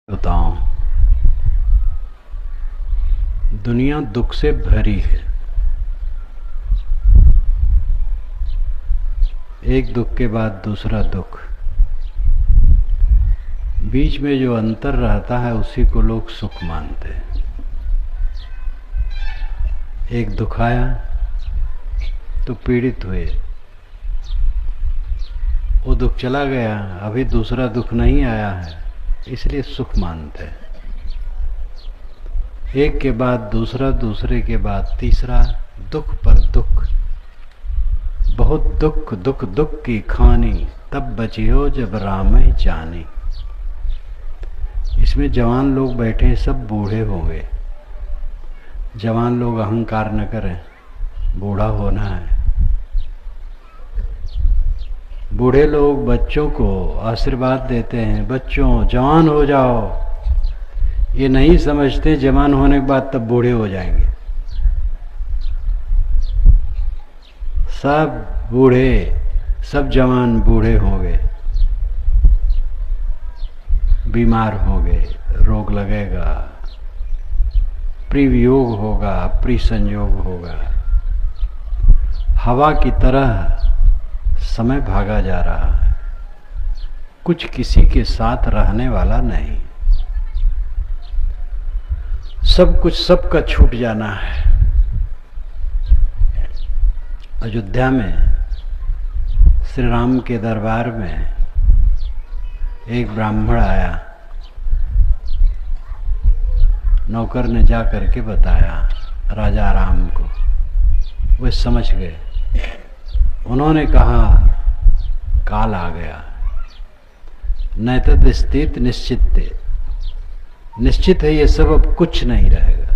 बताऊं, दुनिया दुख से भरी है। एक दुख के बाद दूसरा दुख, बीच में जो अंतर रहता है उसी को लोग सुख मानते हैं। एक दुख आया तो पीड़ित हुए, वो दुख चला गया, अभी दूसरा दुख नहीं आया है, इसलिए सुख मानते हैं। एक के बाद दूसरा, दूसरे के बाद तीसरा, दुख पर दुख, बहुत दुख दुख दुख की खानी, तब बची हो जब राम ही जानी। इसमें जवान लोग बैठे सब बूढ़े होंगे। जवान लोग अहंकार न करें, बूढ़ा होना है। बूढ़े लोग बच्चों को आशीर्वाद देते हैं, बच्चों जवान हो जाओ। ये नहीं समझते जवान होने के बाद तब बूढ़े हो जाएंगे। सब बूढ़े, सब जवान बूढ़े होंगे, बीमार होंगे, रोग लगेगा, प्रिवियोग होगा, प्रिसंयोग होगा। हवा की तरह समय भागा जा रहा है, कुछ किसी के साथ रहने वाला नहीं। सब कुछ सबका छूट जाना है। अयोध्या में श्री राम के दरबार में एक ब्राह्मण आया। नौकर ने जा करके बताया राजा राम को, वे समझ गए। उन्होंने कहा काल आ गया, नैतद स्थित निश्चित, निश्चित है ये सब, अब कुछ नहीं रहेगा।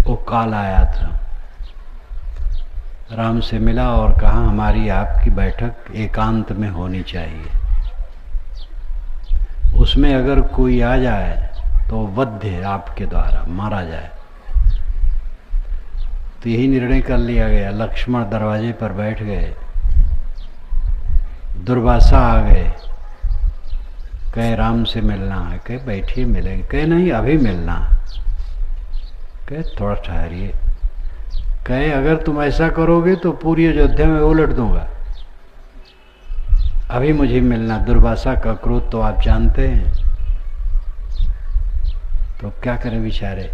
वो काल आया था, राम से मिला और कहा हमारी आपकी बैठक एकांत में होनी चाहिए। उसमें अगर कोई आ जाए तो वध्य आपके द्वारा मारा जाए। तो यही निर्णय कर लिया गया। लक्ष्मण दरवाजे पर बैठ गए, दुर्वासा आ गए, कहे राम से मिलना है। कहे बैठिए मिलेंगे। कहे नहीं अभी मिलना। कहे थोड़ा ठहरिए। कहे अगर तुम ऐसा करोगे तो पूरी अयोध्या में उलट दूंगा, अभी मुझे मिलना। दुर्वासा का क्रोध तो आप जानते हैं। तो क्या करें बेचारे।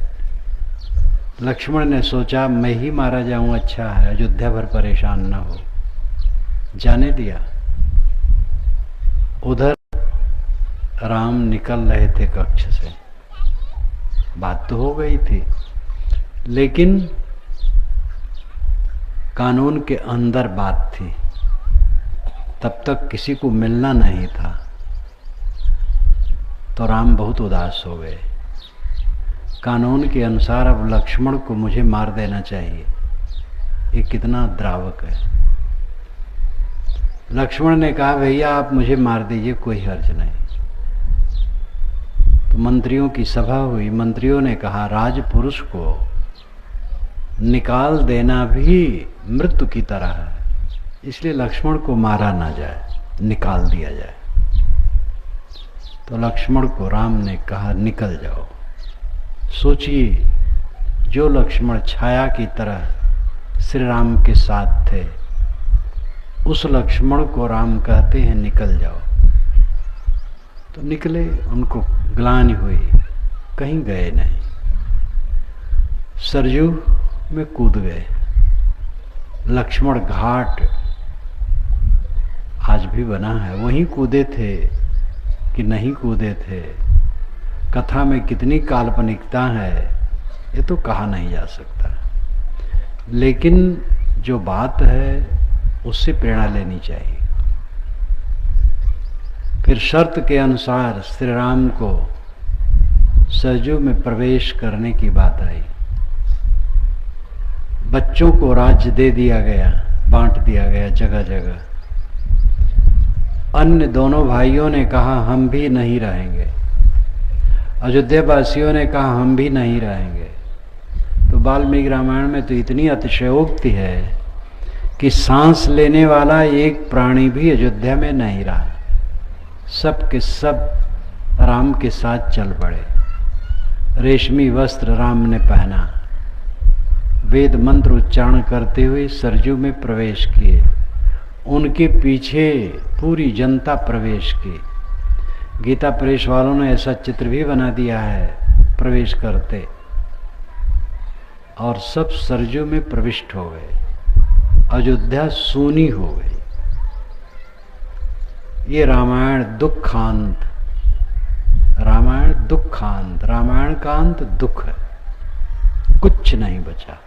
लक्ष्मण ने सोचा मैं ही मारा जाऊं, अच्छा है, अयोध्या भर परेशान न हो। जाने दिया। उधर राम निकल रहे थे कक्ष से। बात तो हो गई थी, लेकिन कानून के अंदर बात थी। तब तक किसी को मिलना नहीं था। तो राम बहुत उदास हो गए। कानून के अनुसार अब लक्ष्मण को मुझे मार देना चाहिए। ये कितना द्रावक है। लक्ष्मण ने कहा भैया आप मुझे मार दीजिए, कोई हर्ज नहीं। तो मंत्रियों की सभा हुई। मंत्रियों ने कहा राजपुरुष को निकाल देना भी मृत्यु की तरह है, इसलिए लक्ष्मण को मारा ना जाए, निकाल दिया जाए। तो लक्ष्मण को राम ने कहा निकल जाओ। सोचिए, जो लक्ष्मण छाया की तरह श्री राम के साथ थे, उस लक्ष्मण को राम कहते हैं निकल जाओ। तो निकले। उनको ग्लानि हुई, कहीं गए नहीं। सरजू में कूद गए। लक्ष्मण घाट आज भी बना है, वहीं कूदे थे कि नहीं कूदे थे। कथा में कितनी काल्पनिकता है ये तो कहा नहीं जा सकता, लेकिन जो बात है उससे प्रेरणा लेनी चाहिए। फिर शर्त के अनुसार श्री राम को सरजू में प्रवेश करने की बात आई। बच्चों को राज्य दे दिया गया, बांट दिया गया जगह जगह। अन्य दोनों भाइयों ने कहा हम भी नहीं रहेंगे। अयोध्या वासियों ने कहा हम भी नहीं रहेंगे। तो वाल्मीकि रामायण में तो इतनी अतिशयोक्ति है कि सांस लेने वाला एक प्राणी भी अयोध्या में नहीं रहा। सब के सब राम के साथ चल पड़े। रेशमी वस्त्र राम ने पहना, वेद मंत्र उच्चारण करते हुए सरजू में प्रवेश किए। उनके पीछे पूरी जनता प्रवेश की। गीता प्रेस वालों ने ऐसा चित्र भी बना दिया है प्रवेश करते, और सब सरजू में प्रविष्ट हो गए। अयोध्या सूनी हो गई। ये रामायण दुखांत, रामायण दुखांत, रामायण का अंत दुख है, कुछ नहीं बचा।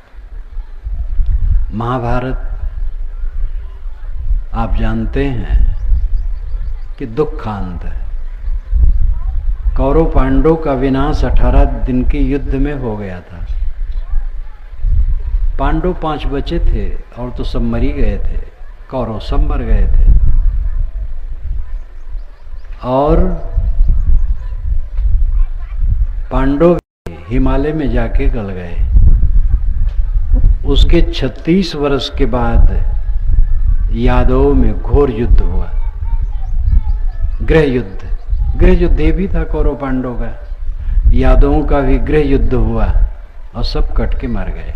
महाभारत आप जानते हैं कि दुखांत है। कौरव पांडवों का विनाश 18 दिन के युद्ध में हो गया था। पांडव 5 बचे थे और तो सब मरी गए थे, कौरव सब मर गए थे। और पांडव हिमालय में जाके गल गए। उसके 36 वर्ष के बाद यादवों में घोर युद्ध हुआ, गृह युद्ध। गृह युद्ध भी था कौरव पांडव का, यादवों का भी गृह युद्ध हुआ और सब कट के मर गए।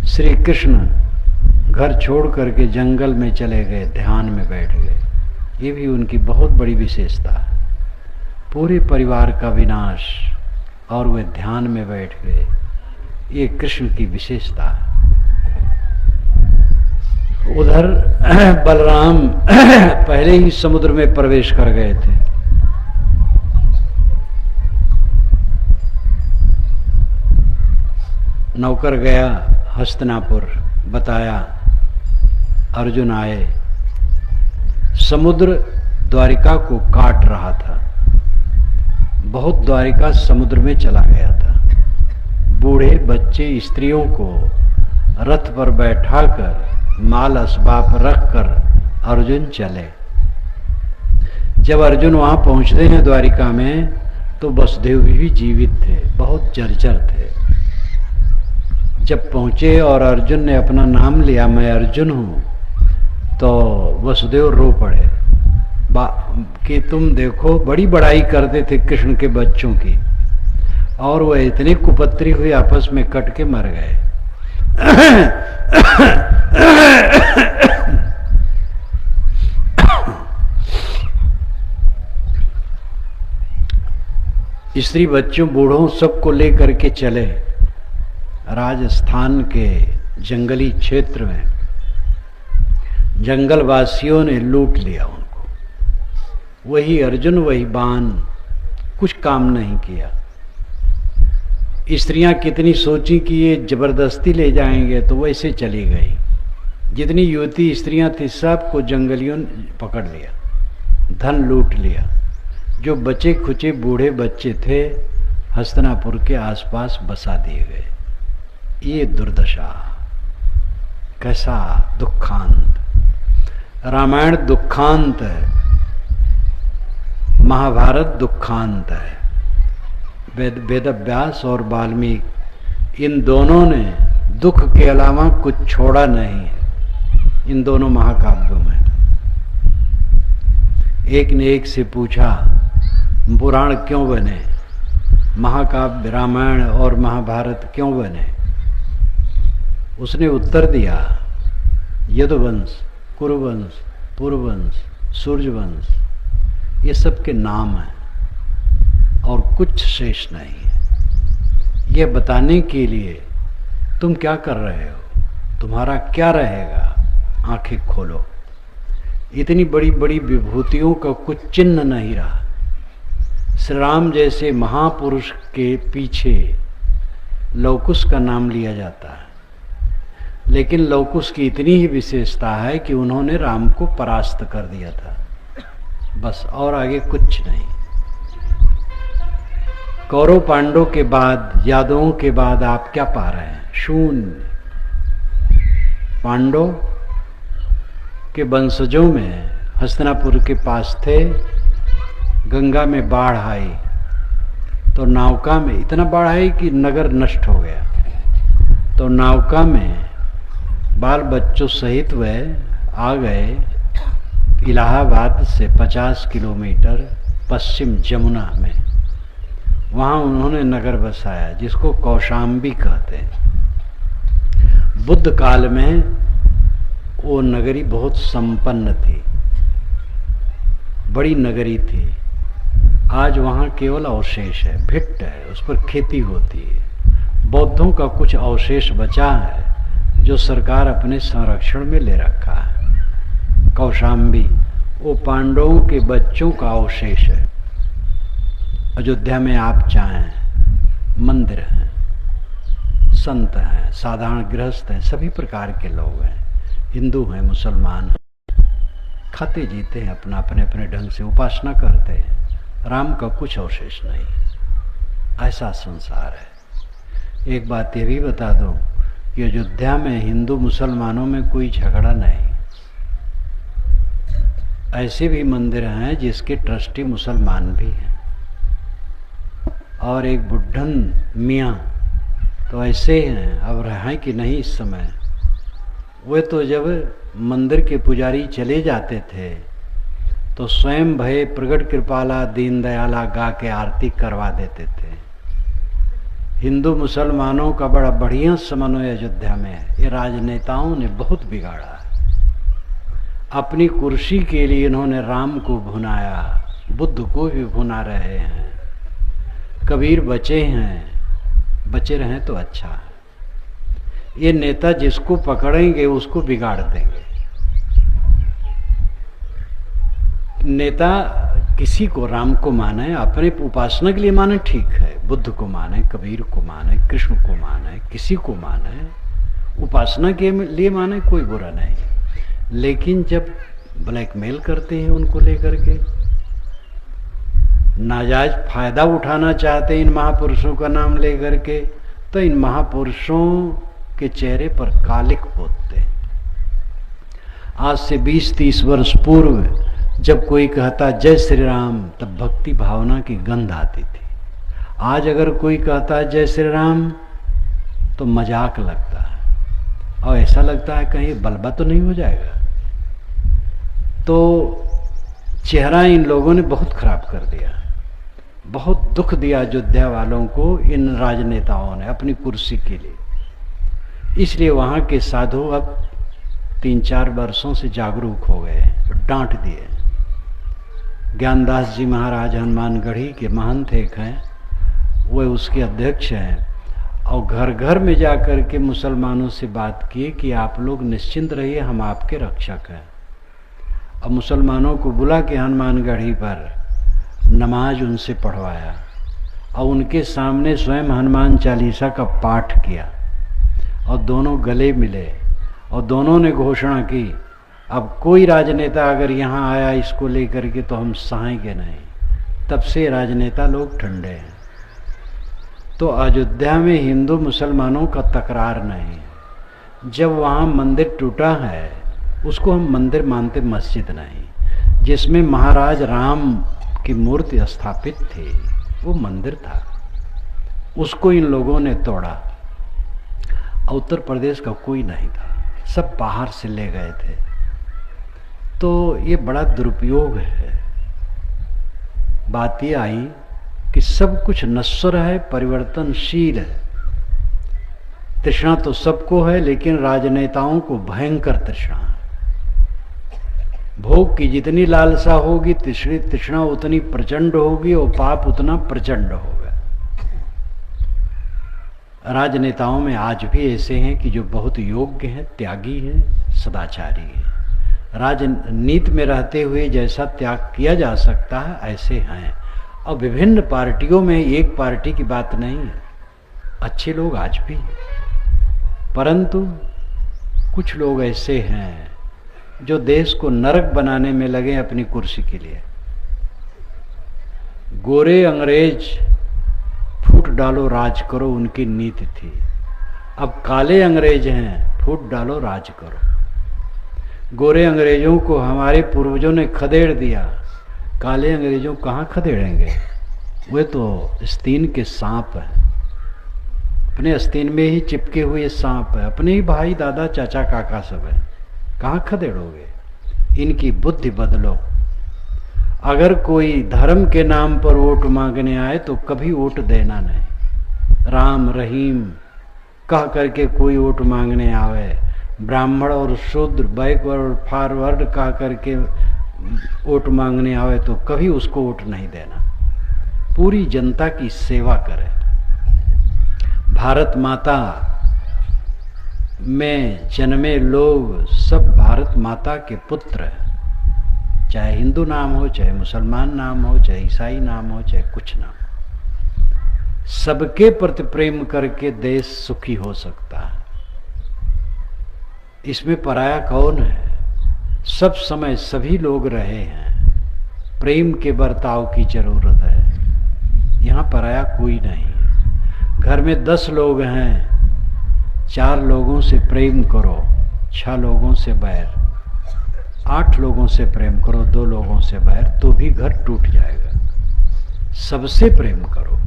श्री कृष्ण घर छोड़ करके जंगल में चले गए, ध्यान में बैठ गए। ये भी उनकी बहुत बड़ी विशेषता है। पूरे परिवार का विनाश और वे ध्यान में बैठ गए, ये कृष्ण की विशेषता है। उधर बलराम पहले ही समुद्र में प्रवेश कर गए थे। नौकर गया हस्तिनापुर, बताया, अर्जुन आए। समुद्र द्वारिका को काट रहा था, बहुत द्वारिका समुद्र में चला गया था। बूढ़े बच्चे स्त्रियों को रथ पर बैठाकर माल असबाब रखकर अर्जुन चले। जब अर्जुन वहां पहुंचते हैं द्वारिका में, तो वसुदेव भी जीवित थे, बहुत जर्जर थे। जब पहुंचे और अर्जुन ने अपना नाम लिया, मैं अर्जुन हूं, तो वसुदेव रो पड़े कि तुम देखो, बड़ी बड़ाई करते थे कृष्ण के बच्चों की, और वह इतने कुपत्री हुए आपस में कट के मर गए। स्त्री बच्चों बूढ़ों सबको लेकर के चले राजस्थान के जंगली क्षेत्र में। जंगलवासियों ने लूट लिया उनको। वही अर्जुन, वही बाण, कुछ काम नहीं किया। स्त्रियां कितनी सोची कि ये जबरदस्ती ले जाएंगे, तो वैसे चली गई। जितनी युवती स्त्रियां थी सबको जंगलियों ने पकड़ लिया, धन लूट लिया। जो बचे खुचे बूढ़े बच्चे थे हस्तिनापुर के आसपास बसा दिए गए। ये दुर्दशा, कैसा दुखांत। रामायण दुखांत है, महाभारत दुखांत है। वेदव्यास और वाल्मीकि इन दोनों ने दुख के अलावा कुछ छोड़ा नहीं है इन दोनों महाकाव्यों में। एक ने एक से पूछा पुराण क्यों बने, महाकाव्य रामायण और महाभारत क्यों बने? उसने उत्तर दिया, यदुवंश, कुरुवंश, पुरुवंश, सूर्यवंश, ये सब के नाम हैं और कुछ शेष नहीं है। यह बताने के लिए तुम क्या कर रहे हो, तुम्हारा क्या रहेगा, आंखें खोलो। इतनी बड़ी बड़ी विभूतियों का कुछ चिन्ह नहीं रहा। श्री राम जैसे महापुरुष के पीछे लवकुश का नाम लिया जाता है, लेकिन लवकुश की इतनी ही विशेषता है कि उन्होंने राम को परास्त कर दिया था, बस, और आगे कुछ नहीं। कौरव पांडवों के बाद, यादवों के बाद आप क्या पा रहे हैं? शून्य। पांडव के वंशजों में हस्तिनापुर के पास थे, गंगा में बाढ़ आई तो नौका में, इतना बाढ़ आई कि नगर नष्ट हो गया, तो नौका में बाल बच्चों सहित वह आ गए इलाहाबाद से 50 किलोमीटर पश्चिम जमुना में, वहां उन्होंने नगर बसाया जिसको कौशाम्बी कहते हैं। बुद्ध काल में वो नगरी बहुत संपन्न थी, बड़ी नगरी थी। आज वहां केवल अवशेष है, भिट्ट है, उस पर खेती होती है। बौद्धों का कुछ अवशेष बचा है जो सरकार अपने संरक्षण में ले रखा है। कौशाम्बी वो पांडवों के बच्चों का अवशेष है। अयोध्या में आप चाहें, मंदिर हैं, संत हैं, साधारण गृहस्थ हैं, सभी प्रकार के लोग हैं, हिंदू हैं, मुसलमान हैं, खाते जीते हैं, अपना अपने अपने ढंग से उपासना करते हैं। राम का कुछ अवशेष नहीं, ऐसा संसार है। एक बात ये भी बता दूं कि अयोध्या में हिंदू मुसलमानों में कोई झगड़ा नहीं। ऐसे भी मंदिर हैं जिसके ट्रस्टी मुसलमान भी हैं, और एक बुढ़न मियाँ तो ऐसे हैं, अब रहे कि नहीं इस समय। वे तो जब मंदिर के पुजारी चले जाते थे तो स्वयं भय प्रगट कृपाला दीन दयाला गा के आरती करवा देते थे। हिंदू मुसलमानों का बड़ा बढ़िया समन्वय अयोध्या में है। ये राजनेताओं ने बहुत बिगाड़ा है। अपनी कुर्सी के लिए इन्होंने राम को भुनाया, बुद्ध को भी भुना रहे हैं। कबीर बचे हैं, बचे रहें तो अच्छा है। ये नेता जिसको पकड़ेंगे उसको बिगाड़ देंगे। नेता किसी को राम को माने, अपने उपासना के लिए माने, ठीक है, बुद्ध को माने, कबीर को माने, कृष्ण को माने, किसी को माने, उपासना के लिए माने, कोई बुरा नहीं। लेकिन जब ब्लैकमेल करते हैं उनको लेकर के, नाजायज फायदा उठाना चाहते हैं इन महापुरुषों का नाम लेकर के, तो इन महापुरुषों के चेहरे पर कालिक पोतते हैं। आज से 20-30 वर्ष पूर्व जब कोई कहता जय श्री राम, तब भक्ति भावना की गंध आती थी। आज अगर कोई कहता जय श्री राम तो मजाक लगता है, और ऐसा लगता है कहीं बलबा तो नहीं हो जाएगा। तो चेहरा इन लोगों ने बहुत खराब कर दिया, बहुत दुख दिया अयोध्या वालों को इन राजनेताओं ने अपनी कुर्सी के लिए। इसलिए वहां के साधु अब 3-4 वर्षों से जागरूक हो गए, डांट दिए। ज्ञानदास जी महाराज हनुमानगढ़ी के महंत एक हैं, वो उसके अध्यक्ष हैं, और घर घर में जाकर के मुसलमानों से बात की कि आप लोग निश्चिंत रहिए, हम आपके रक्षक हैं। अब मुसलमानों को बुला के हनुमानगढ़ी पर नमाज उनसे पढ़वाया, और उनके सामने स्वयं हनुमान चालीसा का पाठ किया, और दोनों गले मिले, और दोनों ने घोषणा की अब कोई राजनेता अगर यहाँ आया इसको लेकर के तो हम सहेंगे नहीं। तब से राजनेता लोग ठंडे हैं। तो अयोध्या में हिंदू मुसलमानों का तकरार नहीं। जब वहाँ मंदिर टूटा है उसको हम मंदिर मानते, मस्जिद नहीं। जिसमें महाराज राम की मूर्ति स्थापित थी वो मंदिर था, उसको इन लोगों ने तोड़ा। उत्तर प्रदेश का कोई नहीं था, सब बाहर से ले गए थे। तो ये बड़ा दुरुपयोग है। बात ये आई कि सब कुछ नश्वर है, परिवर्तनशील है। तृष्णा तो सबको है, लेकिन राजनेताओं को भयंकर तृष्णा है। भोग की जितनी लालसा होगी, तृष्णा उतनी प्रचंड होगी, और पाप उतना प्रचंड होगा। राजनेताओं में आज भी ऐसे हैं कि जो बहुत योग्य हैं, त्यागी हैं, सदाचारी हैं। राजनीति में रहते हुए जैसा त्याग किया जा सकता है ऐसे हैं। और विभिन्न पार्टियों में एक पार्टी की बात नहीं है, अच्छे लोग आज भी हैं, परंतु कुछ लोग ऐसे हैं जो देश को नरक बनाने में लगे अपनी कुर्सी के लिए। गोरे अंग्रेज फूट डालो राज करो, उनकी नीति थी। अब काले अंग्रेज हैं, फूट डालो राज करो। गोरे अंग्रेजों को हमारे पूर्वजों ने खदेड़ दिया, काले अंग्रेजों कहाँ खदेड़ेंगे? वे तो आस्तीन के सांप हैं, अपने आस्तीन में ही चिपके हुए सांप है, अपने ही भाई दादा चाचा काका सब है, कहाँ खदेड़ोगे? इनकी बुद्धि बदलो। अगर कोई धर्म के नाम पर वोट मांगने आए तो कभी वोट देना नहीं। राम रहीम कह करके कोई वोट मांगने आवे, ब्राह्मण और शूद्र, बैकवर्ड और फॉरवर्ड कह करके वोट मांगने आवे तो कभी उसको वोट नहीं देना। पूरी जनता की सेवा करे। भारत माता में जन्मे लोग सब भारत माता के पुत्र हैं, चाहे हिंदू नाम हो, चाहे मुसलमान नाम हो, चाहे ईसाई नाम हो, चाहे कुछ नाम हो। सबके प्रति प्रेम करके देश सुखी हो सकता है। इसमें पराया कौन है? सब समय सभी लोग रहे हैं, प्रेम के बर्ताव की जरूरत है। यहां पराया कोई नहीं। घर में 10 लोग हैं, 4 लोगों से प्रेम करो, 6 लोगों से बैर, 8 लोगों से प्रेम करो, 2 लोगों से बैर, तो भी घर टूट जाएगा। सबसे प्रेम करो।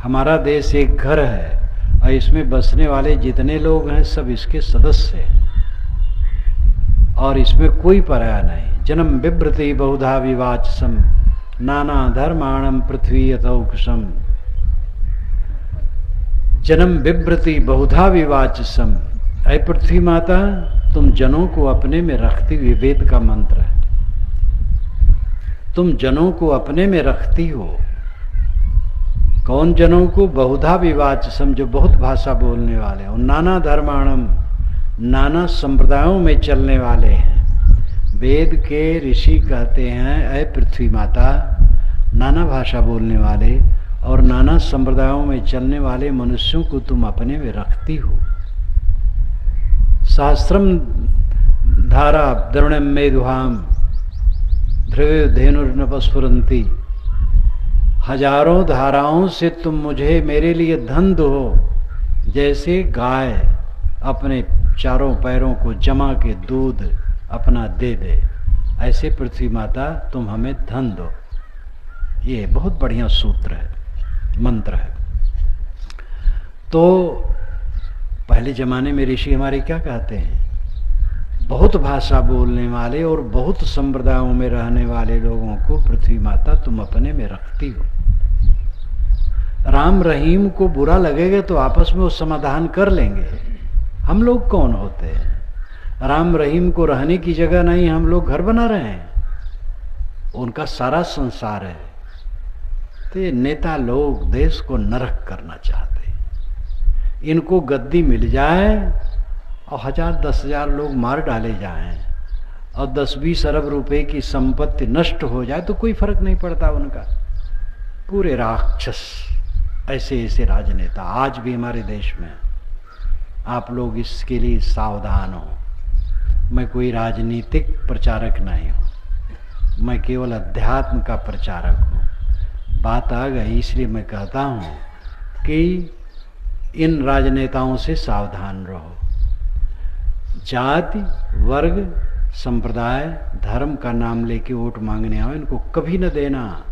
हमारा देश एक घर है और इसमें बसने वाले जितने लोग हैं सब इसके सदस्य हैं और इसमें कोई पराया नहीं। जन्म बिभ्रति बहुधा विवाचसम नाना धर्माणम पृथ्वी यथौक्षम। जन्म बिभ्रति बहुधा विवाचसम। ऐ पृथ्वी माता, तुम जनों को अपने में रखती, वेद का मंत्र है। तुम जनों को अपने में रखती हो। कौन जनों को? बहुधा विवाचसम, जो बहुत भाषा बोलने वाले हो। नाना धर्माणम, नाना संप्रदायों में चलने वाले हैं। वेद के ऋषि कहते हैं, ऐ पृथ्वी माता, नाना भाषा बोलने वाले और नाना संप्रदायों में चलने वाले मनुष्यों को तुम अपने में रखती हो। सहस्रम धारा द्रवणम मेधुहाम ध्रुव धेनुर्नपस्फुरंती। हजारों धाराओं से तुम मुझे, मेरे लिए धन दो, जैसे गाय अपने चारों पैरों को जमा के दूध अपना दे दे, ऐसे पृथ्वी माता तुम हमें धन दो। ये बहुत बढ़िया सूत्र है, मंत्र है। तो पहले जमाने में ऋषि हमारे क्या कहते हैं? बहुत भाषा बोलने वाले और बहुत संप्रदायों में रहने वाले लोगों को पृथ्वी माता तुम अपने में रखती हो। राम रहीम को बुरा लगेगा तो आपस में वो समाधान कर लेंगे। हम लोग कौन होते हैं? राम रहीम को रहने की जगह नहीं, हम लोग घर बना रहे हैं। उनका सारा संसार है। तो ये नेता लोग देश को नरक करना चाहते हैं। इनको गद्दी मिल जाए और 1000-10,000 लोग मार डाले जाएं और 10-20 अरब रुपए की संपत्ति नष्ट हो जाए तो कोई फर्क नहीं पड़ता उनका। पूरे राक्षस ऐसे ऐसे राजनेता आज भी हमारे देश में। आप लोग इसके लिए सावधान हो। मैं कोई राजनीतिक प्रचारक नहीं हूँ, मैं केवल अध्यात्म का प्रचारक हूँ। बात आ गई इसलिए मैं कहता हूँ कि इन राजनेताओं से सावधान रहो। जाति, वर्ग, संप्रदाय, धर्म का नाम लेके वोट मांगने आओ, इनको कभी न देना।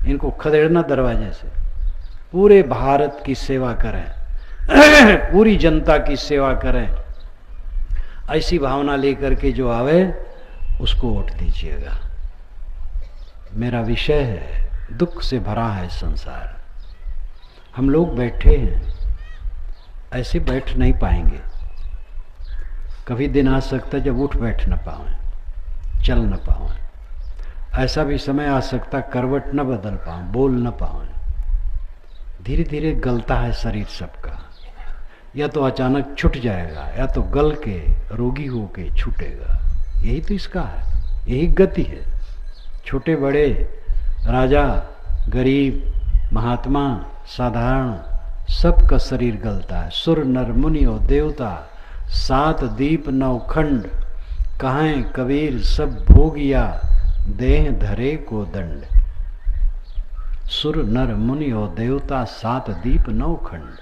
इनको खदेड़ना दरवाजे से। पूरे भारत की सेवा करें, पूरी जनता की सेवा करें। ऐसी भावना लेकर के जो आवे उसको वोट दीजिएगा। मेरा विषय है, दुख से भरा है संसार। हम लोग बैठे हैं, ऐसे बैठ नहीं पाएंगे। कभी दिन आ सकता जब उठ बैठ न पाएं, चल न पाएं। ऐसा भी समय आ सकता करवट न बदल पाऊं, बोल न पाऊं। धीरे धीरे गलता है शरीर सबका। या तो अचानक छूट जाएगा या तो गल के रोगी होके छूटेगा। यही तो इसका है, यही गति है। छोटे बड़े, राजा, गरीब, महात्मा, साधारण, सबका शरीर गलता है। सुर नर मुनि और देवता, 7 दीप 9 खंड, कहें कबीर सब भोगिया, देह धरे को दंड। सुर नर मुनि और देवता, 7 दीप 9 खंड,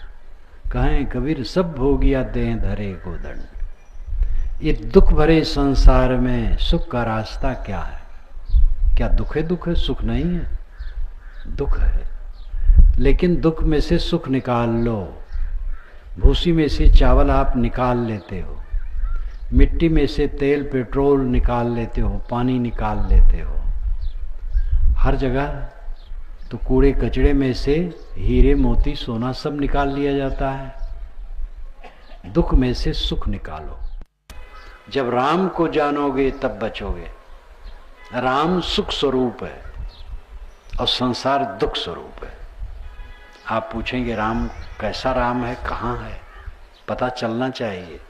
कहें कबीर सब भोगिया, देह धरे को दंड। ये दुख भरे संसार में सुख का रास्ता क्या है? क्या दुख है? दुख है, सुख नहीं है। दुख है, लेकिन दुख में से सुख निकाल लो। भूसी में से चावल आप निकाल लेते हो, मिट्टी में से तेल पेट्रोल निकाल लेते हो, पानी निकाल लेते हो। हर जगह तो कूड़े कचड़े में से हीरे मोती सोना सब निकाल लिया जाता है। दुख में से सुख निकालो। जब राम को जानोगे तब बचोगे। राम सुख स्वरूप है और संसार दुख स्वरूप है। आप पूछेंगे राम कैसा राम है, कहाँ है, पता चलना चाहिए।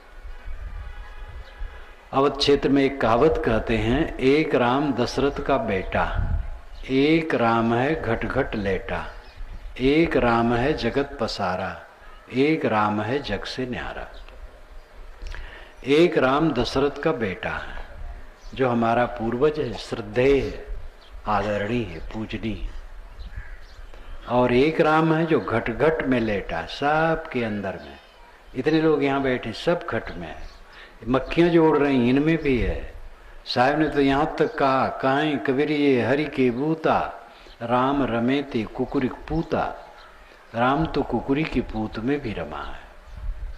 अवध क्षेत्र में एक कहावत कहते हैं, एक राम दशरथ का बेटा, एक राम है घट घट लेटा, एक राम है जगत पसारा, एक राम है जग से न्यारा। एक राम दशरथ का बेटा है जो हमारा पूर्वज है, श्रद्धेय है, आदरणीय है, पूजनीय। और एक राम है जो घट घट में लेटा, सबके अंदर में। इतने लोग यहाँ बैठे सब घट में है। मक्खियाँ जो उड़ रही इनमें भी है। साहब ने तो यहाँ तक कहा, काहें कबीरिए हरि के बूता, राम रमेते कुकुरिक पूता। राम तो कुकुरी की पूत में भी रमा है।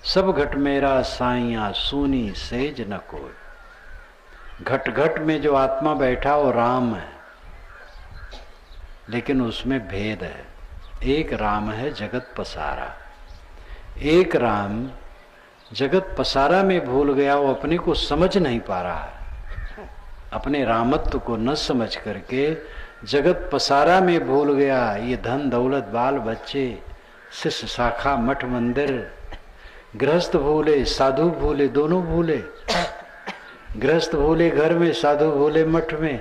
सब घट मेरा साइया सूनी सेज न कोई। घट घट में जो आत्मा बैठा वो राम है, लेकिन उसमें भेद है। एक राम है जगत पसारा। एक राम जगत पसारा में भूल गया, वो अपने को समझ नहीं पा रहा है। अपने रामत्व को न समझ करके जगत पसारा में भूल गया। ये धन दौलत बाल बच्चे शिष्य शाखा मठ मंदिर, गृहस्थ भूले साधु भूले, दोनों भूले। गृहस्थ भूले घर में, साधु भूले मठ में।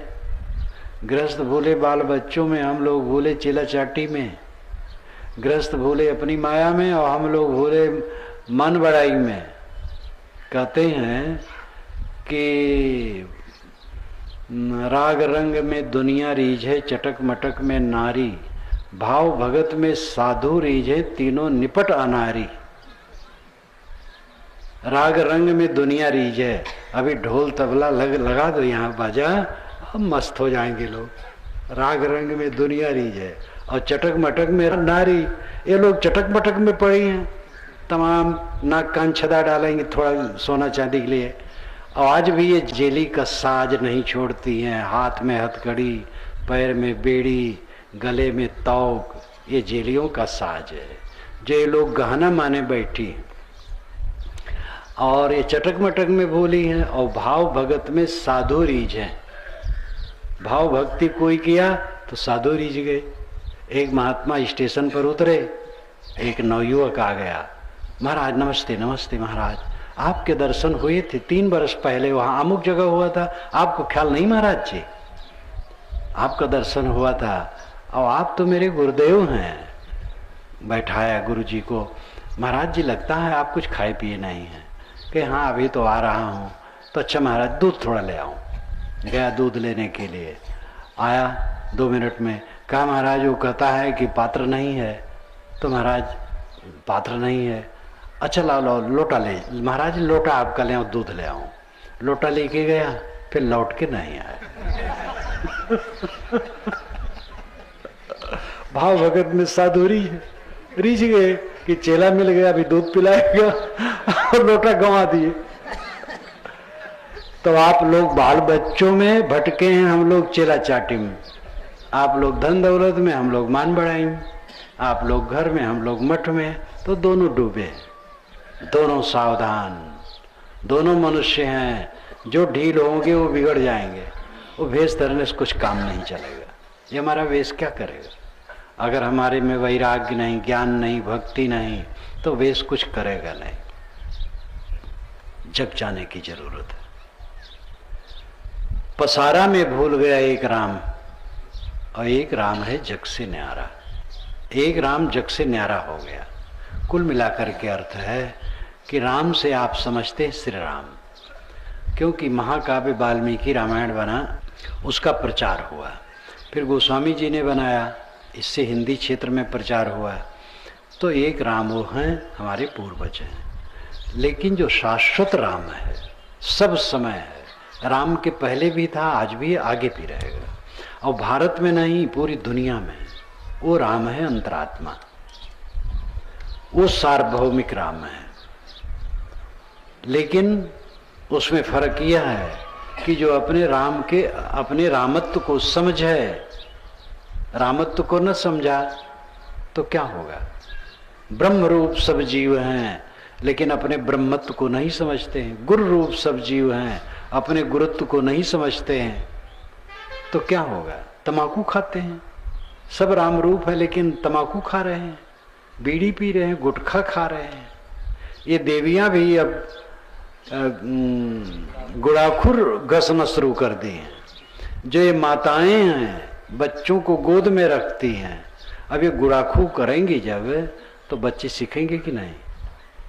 गृहस्थ भूले बाल बच्चों में, हम लोग भूले चिला चाटी में। गृहस्थ भूले अपनी माया में और हम लोग भूले मन बड़ाई में। कहते हैं कि राग रंग में दुनिया रीझे, चटक मटक में नारी, भाव भगत में साधु रीझे, तीनों निपट अनारी। राग रंग में दुनिया रीझे। अभी ढोल तबला लगा दो यहाँ बाजा, अब मस्त हो जाएंगे लोग। राग रंग में दुनिया रीझे और चटक मटक में नारी। ये लोग चटक मटक में पड़ी हैं, तमाम नाक कान छदा डालेंगे थोड़ा सोना चांदी के लिए। और आज भी ये जेली का साज नहीं छोड़ती हैं। हाथ में हथकड़ी, पैर में बेड़ी, गले में तौक, ये जेलियों का साज है जो ये लोग गहना माने बैठी। और ये चटक मटक में भूली हैं और भाव भगत में साधु रीझ हैं। भाव भक्ति कोई किया तो साधु रीझ गए। एक महात्मा स्टेशन पर उतरे, एक नवयुवक आ गया। महाराज नमस्ते। नमस्ते महाराज, आपके दर्शन हुए थे 3 वर्ष पहले, वहां अमुक जगह हुआ था, आपको ख्याल नहीं महाराज जी? आपका दर्शन हुआ था और आप तो मेरे गुरुदेव हैं। बैठाया गुरु जी को। महाराज जी लगता है आप कुछ खाए पिए नहीं हैं। कि हाँ अभी तो आ रहा हूँ। तो अच्छा महाराज दूध थोड़ा ले आओ। गया दूध लेने के लिए, आया 2 मिनट में। कहा महाराज वो कहता है कि पात्र नहीं है। तो महाराज पात्र नहीं है, अच्छा लाओ लाओ लोटा ले। महाराज लोटा आपका ले आओ, दूध ले आओ। लोटा लेके गया, फिर लौट के नहीं आया। भाव भगत में साधु रीझ गए कि चेला मिल गया, अभी दूध पिलाएगा और लोटा गंवा दिए। तो आप लोग बाल बच्चों में भटके हैं, हम लोग चेला चाटी में। आप लोग धन दौलत में, हम लोग मान बढ़ाई में। आप लोग घर में, हम लोग मठ में। तो दोनों डूबे, दोनों सावधान। दोनों मनुष्य हैं, जो ढील होंगे वो बिगड़ जाएंगे। वो वेश धरने से कुछ काम नहीं चलेगा। ये हमारा वेश क्या करेगा? अगर हमारे में वैराग्य नहीं, ज्ञान नहीं, भक्ति नहीं, तो वेश कुछ करेगा नहीं। जग जाने की जरूरत है। पसारा में भूल गया एक राम, और एक राम है जग से न्यारा। एक राम जग से न्यारा हो गया। कुल मिलाकर के अर्थ है कि राम से आप समझते हैं श्री राम, क्योंकि महाकाव्य वाल्मीकि रामायण बना, उसका प्रचार हुआ। फिर गोस्वामी जी ने बनाया, इससे हिंदी क्षेत्र में प्रचार हुआ। तो एक राम वो हैं, हमारे पूर्वज हैं। लेकिन जो शाश्वत राम है, सब समय है। राम के पहले भी था, आज भी, आगे भी रहेगा। और भारत में नहीं, पूरी दुनिया में वो राम है अंतरात्मा। वो सार्वभौमिक राम है। लेकिन उसमें फर्क यह है कि जो अपने राम के, अपने रामत्व को समझे, रामत्व को न समझा तो क्या होगा। ब्रह्म रूप सब जीव हैं लेकिन अपने ब्रह्मत्व को नहीं समझते हैं। गुरु रूप सब जीव हैं, अपने गुरुत्व को नहीं समझते हैं, तो क्या होगा। तमाकू खाते हैं, सब राम रूप है लेकिन तमाकू खा रहे हैं, बीड़ी पी रहे हैं, गुटखा खा रहे हैं। ये देवियां भी अब गुड़ाखुर घसना शुरू कर दी हैं। जो ये माताएं हैं बच्चों को गोद में रखती हैं, अब ये गुड़ाखू करेंगी जब तो बच्चे सीखेंगे कि नहीं।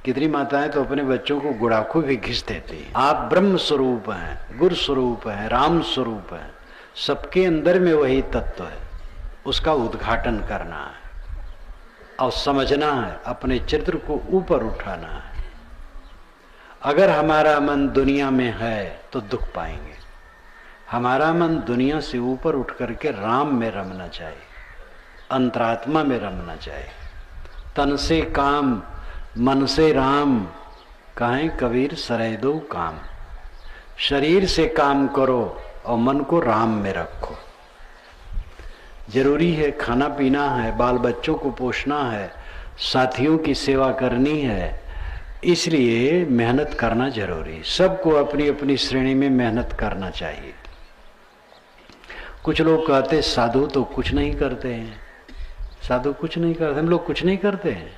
कितनी माताएं तो अपने बच्चों को गुड़ाखू भी घिस देती हैं। आप ब्रह्म स्वरूप हैं, गुरु स्वरूप हैं, राम स्वरूप हैं, सबके अंदर में वही तत्व है, उसका उद्घाटन करना है और समझना है, अपने चरित्र को ऊपर उठाना है। अगर हमारा मन दुनिया में है तो दुख पाएंगे। हमारा मन दुनिया से ऊपर उठ करके राम में रमना चाहिए, अंतरात्मा में रमना चाहिए। तन से काम मन से राम, कहें कबीर सरे दो काम। शरीर से काम करो और मन को राम में रखो। जरूरी है, खाना पीना है, बाल बच्चों को पोषना है, साथियों की सेवा करनी है, इसलिए मेहनत करना जरूरी। सबको अपनी अपनी श्रेणी में मेहनत करना चाहिए। कुछ लोग कहते साधु तो कुछ नहीं करते हैं, साधु कुछ नहीं करते। हम लोग कुछ नहीं करते हैं।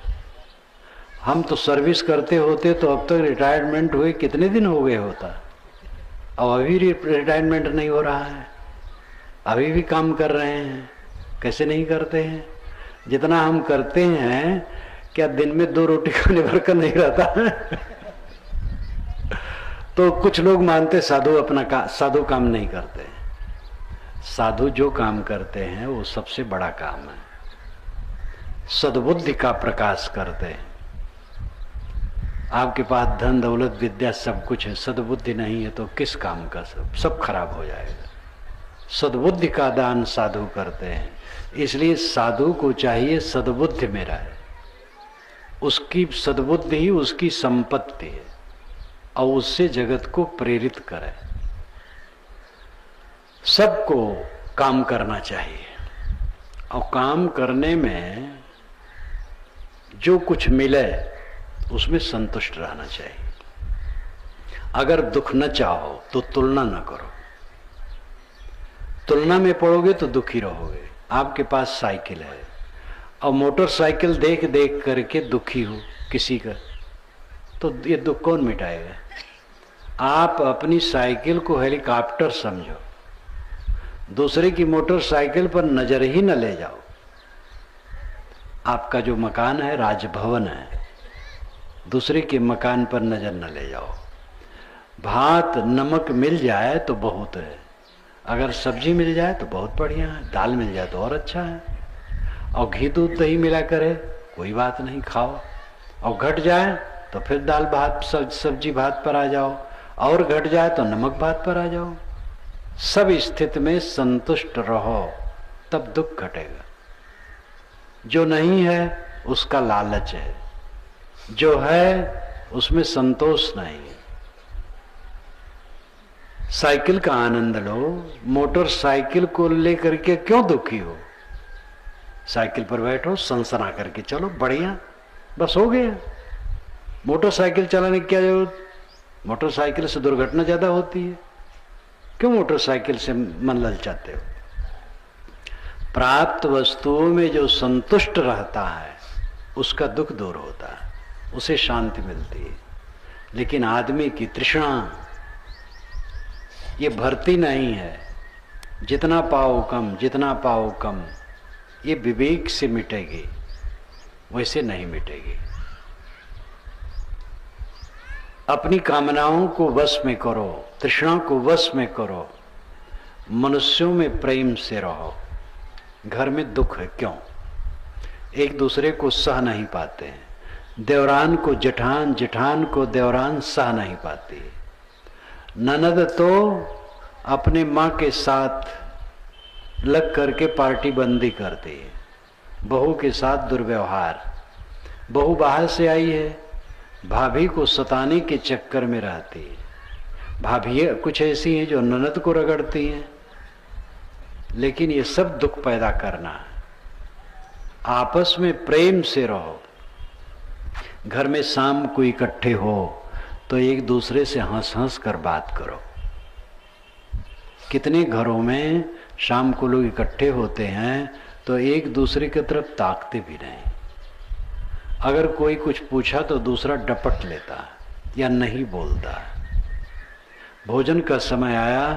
हम तो सर्विस करते होते तो अब तक रिटायरमेंट हुए कितने दिन हो गए होता, और अभी रिटायरमेंट नहीं हो रहा है, अभी भी काम कर रहे हैं। कैसे नहीं करते हैं। जितना हम करते हैं, क्या दिन में 2 रोटी खाने भर का नहीं रहता है। तो कुछ लोग मानते साधु साधु काम नहीं करते। साधु जो काम करते हैं वो सबसे बड़ा काम है। सद्बुद्धि का प्रकाश करते हैं। आपके पास धन दौलत विद्या सब कुछ है, सद्बुद्धि नहीं है तो किस काम का सब खराब हो जाएगा। सद्बुद्धि का दान साधु करते हैं, इसलिए साधु को चाहिए सद्बुद्धि में रहे। उसकी सद्बुद्धि ही उसकी संपत्ति है और उससे जगत को प्रेरित करे। सबको काम करना चाहिए और काम करने में जो कुछ मिले उसमें संतुष्ट रहना चाहिए। अगर दुख न चाहो तो तुलना न करो। तुलना में पड़ोगे तो दुखी रहोगे। आपके पास साइकिल है और मोटरसाइकिल देख देख करके दुखी हो किसी का, तो ये दुख कौन मिटाएगा। आप अपनी साइकिल को हेलीकॉप्टर समझो, दूसरे की मोटरसाइकिल पर नजर ही न ले जाओ। आपका जो मकान है राजभवन है, दूसरे के मकान पर नजर न ले जाओ। भात नमक मिल जाए तो बहुत है, अगर सब्जी मिल जाए तो बहुत बढ़िया है, दाल मिल जाए तो और अच्छा है, और घी दूध दही मिला करे कोई बात नहीं, खाओ। और घट जाए तो फिर दाल भात सब्जी भात पर आ जाओ, और घट जाए तो नमक भात पर आ जाओ। सब स्थिति में संतुष्ट रहो, तब दुख घटेगा। जो नहीं है उसका लालच है, जो है उसमें संतोष नहीं है। साइकिल का आनंद लो, मोटरसाइकिल को लेकर के क्यों दुखी हो। साइकिल पर बैठो, सनसना करके चलो, बढ़िया, बस हो गया। मोटरसाइकिल चलाने की क्या जरूरत। मोटरसाइकिल से दुर्घटना ज्यादा होती है, क्यों मोटरसाइकिल से मन ललचाते हो। प्राप्त वस्तुओं में जो संतुष्ट रहता है उसका दुख दूर होता है, उसे शांति मिलती है। लेकिन आदमी की तृष्णा ये भरती नहीं है। जितना पाओ कम, जितना पाओ कम, ये विवेक से मिटेगी, वैसे नहीं मिटेगी। अपनी कामनाओं को वश में करो, तृष्णा को वश में करो, मनुष्यों में प्रेम से रहो। घर में दुख है क्यों, एक दूसरे को सह नहीं पाते हैं। देवरान को जेठान, जेठान को देवरान सह नहीं पाती। ननद तो अपने माँ के साथ लग करके पार्टी बंदी करती है, बहू के साथ दुर्व्यवहार। बहू बाहर से आई है, भाभी को सताने के चक्कर में रहती है। भाभी कुछ ऐसी हैं जो ननद को रगड़ती हैं, लेकिन ये सब दुख पैदा करना है। आपस में प्रेम से रहो। घर में शाम को इकट्ठे हो तो एक दूसरे से हंस हंस कर बात करो। कितने घरों में शाम को लोग इकट्ठे होते हैं तो एक दूसरे की तरफ ताकते भी नहीं। अगर कोई कुछ पूछा तो दूसरा डपट लेता या नहीं बोलता। भोजन का समय आया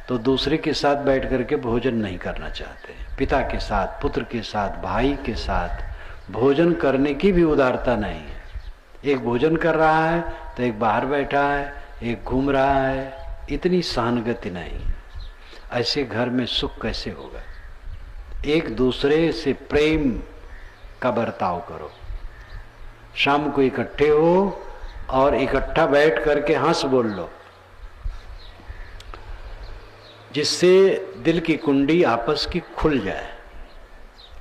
तो दूसरे के साथ बैठ करके भोजन नहीं करना चाहते। पिता के साथ, पुत्र के साथ, भाई के साथ भोजन करने की भी उदारता नहीं है। एक भोजन कर रहा है तो एक बाहर बैठा है, एक घूम रहा है। इतनी सहानुभूति नहीं। ऐसे घर में सुख कैसे होगा? एक दूसरे से प्रेम का बर्ताव करो। शाम को इकट्ठे हो और इकट्ठा बैठ करके हंस बोल लो, जिससे दिल की कुंडी आपस की खुल जाए।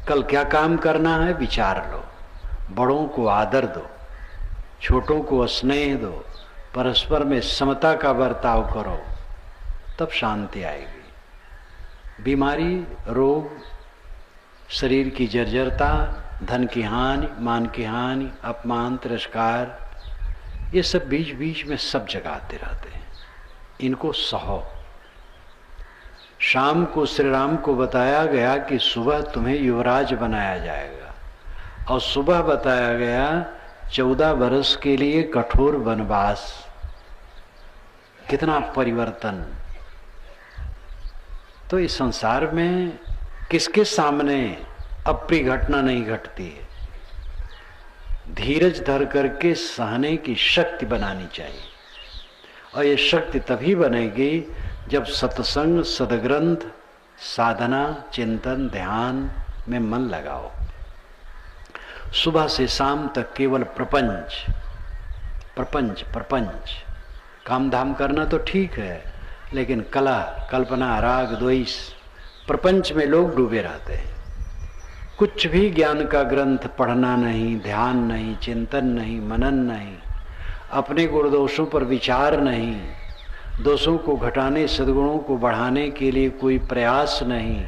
कल क्या काम करना है विचार लो। बड़ों को आदर दो, छोटों को स्नेह दो, परस्पर में समता का बर्ताव करो, तब शांति आएगी। बीमारी, रोग, शरीर की जर्जरता, धन की हानि, मान की हानि, अपमान, तिरस्कार, ये सब बीच बीच में सब जगह आते रहते हैं। इनको सहो। शाम को श्री राम को बताया गया कि सुबह तुम्हें युवराज बनाया जाएगा, और सुबह बताया गया 14 वर्ष के लिए कठोर वनवास। कितना परिवर्तन! तो इस संसार में किसके सामने अप्रिय घटना नहीं घटती है। धीरज धर करके सहने की शक्ति बनानी चाहिए, और ये शक्ति तभी बनेगी जब सत्संग, सदग्रंथ, साधना, चिंतन, ध्यान में मन लगाओ। सुबह से शाम तक केवल प्रपंच प्रपंच प्रपंच। काम धाम करना तो ठीक है, लेकिन कला, कल्पना, राग, द्वेष, प्रपंच में लोग डूबे रहते हैं। कुछ भी ज्ञान का ग्रंथ पढ़ना नहीं, ध्यान नहीं, चिंतन नहीं, मनन नहीं, अपने गुण दोषों पर विचार नहीं, दोषों को घटाने, सद्गुणों को बढ़ाने के लिए कोई प्रयास नहीं,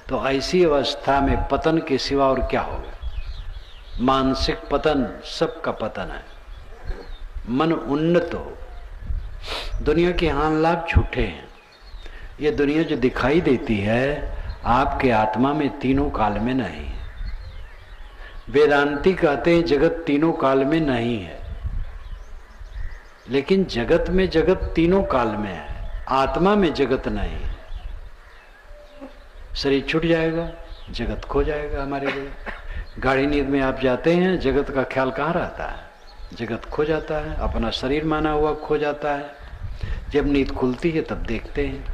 तो ऐसी अवस्था में पतन के सिवा और क्या होगा? मानसिक पतन, सबका पतन है। मन उन्नत हो। दुनिया के हान लाभ झूठे हैं। ये दुनिया जो दिखाई देती है आपके आत्मा में तीनों काल में नहीं है। वेदांती कहते हैं जगत तीनों काल में नहीं है, लेकिन जगत में जगत तीनों काल में है, आत्मा में जगत नहीं है। शरीर छूट जाएगा, जगत खो जाएगा हमारे लिए। गाढ़ी नींद में आप जाते हैं, जगत का ख्याल कहाँ रहता है? जगत खो जाता है, अपना शरीर माना हुआ खो जाता है। जब नींद खुलती है तब देखते हैं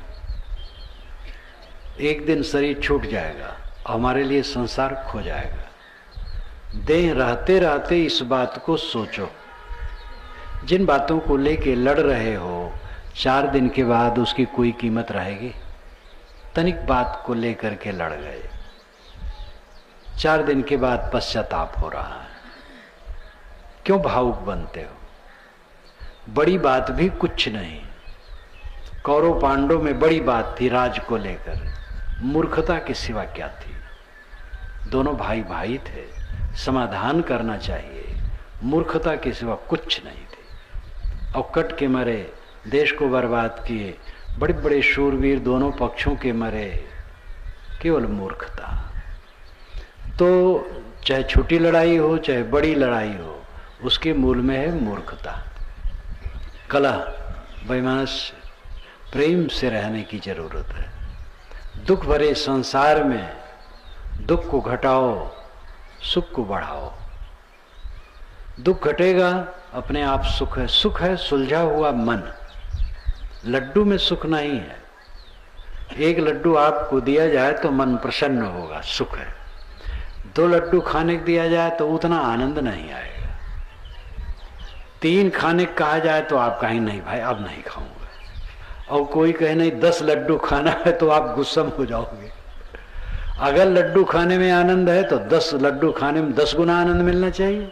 एक दिन शरीर छूट जाएगा, हमारे लिए संसार खो जाएगा। देह रहते रहते इस बात को सोचो। जिन बातों को लेके लड़ रहे हो, 4 दिन के बाद उसकी कोई कीमत रहेगी? तनिक बात को लेकर के लड़ गए, 4 दिन के बाद पश्चाताप हो रहा है। क्यों भावुक बनते हो? बड़ी बात भी कुछ नहीं। कौरव पांडव में बड़ी बात थी राज को लेकर, मूर्खता के सिवा क्या थी? दोनों भाई भाई थे, समाधान करना चाहिए। मूर्खता के सिवा कुछ नहीं थी। और कट के मरे, देश को बर्बाद किए, बड़े बड़े शूरवीर दोनों पक्षों के मरे, केवल मूर्खता। तो चाहे छोटी लड़ाई हो चाहे बड़ी लड़ाई हो, उसके मूल में है मूर्खता। कलह, वैमनस्य, प्रेम से रहने की जरूरत है। दुख भरे संसार में दुख को घटाओ, सुख को बढ़ाओ। दुख घटेगा, अपने आप सुख है। सुख है सुलझा हुआ मन। लड्डू में सुख नहीं है। एक लड्डू आपको दिया जाए तो मन प्रसन्न होगा, सुख है। 2 लड्डू खाने को दिया जाए तो उतना आनंद नहीं आएगा। 3 खाने को कहा जाए तो आप कहें नहीं भाई अब नहीं खाऊंगा, और कोई कहे नहीं 10 लड्डू खाना है तो आप गुस्सा हो जाओगे। अगर लड्डू खाने में आनंद है तो 10 लड्डू खाने में 10 गुना आनंद मिलना चाहिए,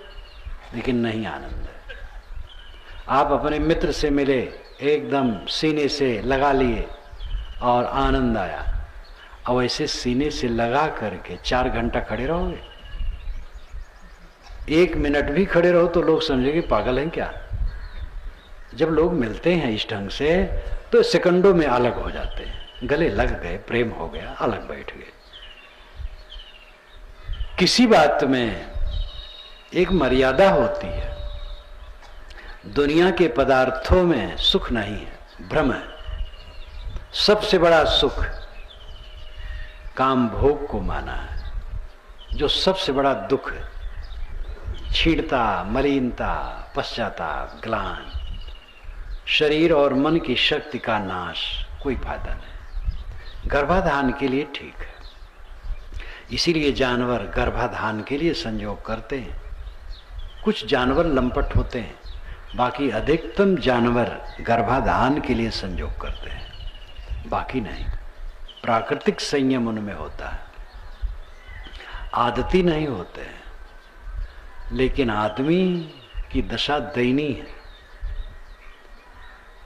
लेकिन नहीं आनंद है। आप अपने मित्र से मिले, एकदम सीने से लगा लिए और आनंद आया। अब ऐसे सीने से लगा करके 4 घंटा खड़े रहोगे? 1 मिनट भी खड़े रहो तो लोग समझेंगे पागल हैं क्या। जब लोग मिलते हैं इस ढंग से तो सेकंडों में अलग हो जाते हैं, गले लग गए, प्रेम हो गया, अलग बैठ गए। किसी बात में एक मर्यादा होती है। दुनिया के पदार्थों में सुख नहीं है, भ्रम है। सबसे बड़ा सुख काम भोग को माना है, जो सबसे बड़ा दुख है। क्षीणता, मलिनता, पश्चाताप, ग्लान, शरीर और मन की शक्ति का नाश, कोई फायदा नहीं। गर्भाधान के लिए ठीक है, इसीलिए जानवर गर्भाधान के लिए संयोग करते हैं। कुछ जानवर लंपट होते हैं, बाकी अधिकतम जानवर गर्भाधान के लिए संयोग करते हैं, बाकी नहीं। प्राकृतिक संयम उनमें होता है, आदती नहीं होते हैं। लेकिन आदमी की दशा दयनीय है।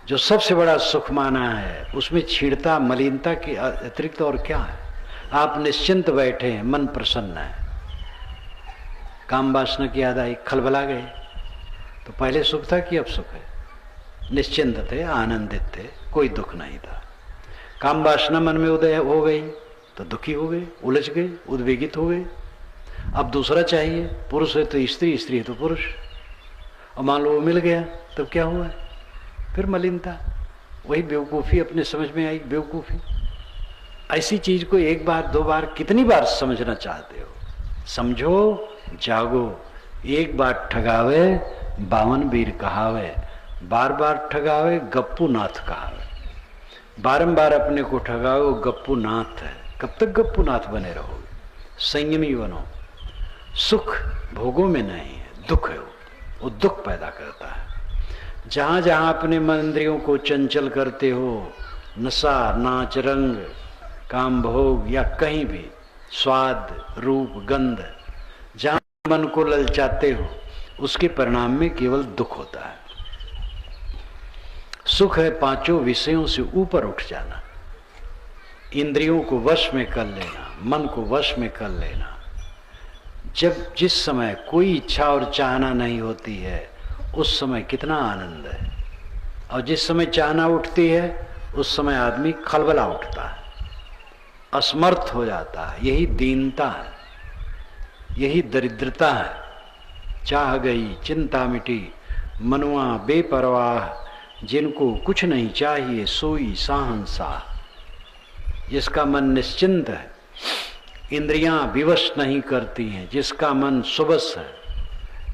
जो सबसे बड़ा सुख माना है उसमें छीड़ता, मलिनता के अतिरिक्त और क्या है। आप निश्चिंत बैठे हैं, मन प्रसन्न है, काम वासना की याद आई, खलबला गए, तो पहले सुख था कि अब सुख है? निश्चिंत थे, आनंदित थे, कोई दुख नहीं था। काम वासना मन में उदय हो गई तो दुखी हो गए, उलझ गए, उद्वेगित हो गए। अब दूसरा चाहिए, पुरुष है तो स्त्री, स्त्री है तो पुरुष, और मान लो वो मिल गया तब क्या हुआ? फिर मलिनता, वही बेवकूफ़ी अपने समझ में आई, बेवकूफ़ी। ऐसी चीज को 1 बार 2 बार कितनी बार समझना चाहते हो? समझो, जागो। 1 बार ठगावे 52 वीर कहावे, बार बार ठगावे गप्पू नाथ कहावे। बारंबार अपने को ठगाओ, गप्पू नाथ है। कब तक गप्पू नाथ बने रहोगे? संयमी बनो। सुख भोगों में नहीं है, दुख है, वो दुख पैदा करता है। जहां जहां अपने मन इंद्रियों को चंचल करते हो, नशा, नाच, रंग, काम भोग या कहीं भी स्वाद, रूप, गंध, जहां मन को ललचाते हो, उसके परिणाम में केवल दुख होता है। सुख है 5 विषयों से ऊपर उठ जाना, इंद्रियों को वश में कर लेना, मन को वश में कर लेना। जब जिस समय कोई इच्छा और चाहना नहीं होती है उस समय कितना आनंद है, और जिस समय चाहना उठती है उस समय आदमी खलबला उठता है, असमर्थ हो जाता है। यही दीनता है, यही दरिद्रता है। चाह गई चिंता मिटी, मनुआ बेपरवाह, जिनको कुछ नहीं चाहिए सोई साहंसाह। जिसका मन निश्चिंत है, इंद्रियां विवश नहीं करती हैं, जिसका मन सुबस है,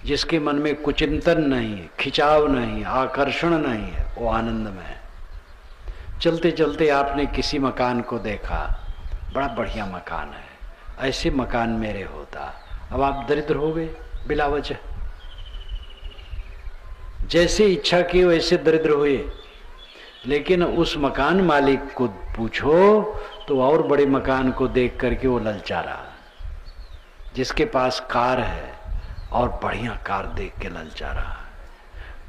जिसके मन में कुचिंतन नहीं है, खिंचाव नहीं, आकर्षण नहीं है, वो आनंद में है। चलते चलते आपने किसी मकान को देखा, बड़ा बढ़िया मकान है, ऐसे मकान मेरे होता, अब आप दरिद्र हो गए बिला वजह। जैसे इच्छा की वैसे दरिद्र हुए। लेकिन उस मकान मालिक को पूछो तो और बड़े मकान को देख करके वो ललचा रहा। जिसके पास कार है और बढ़िया कार देख के ललचा रहा,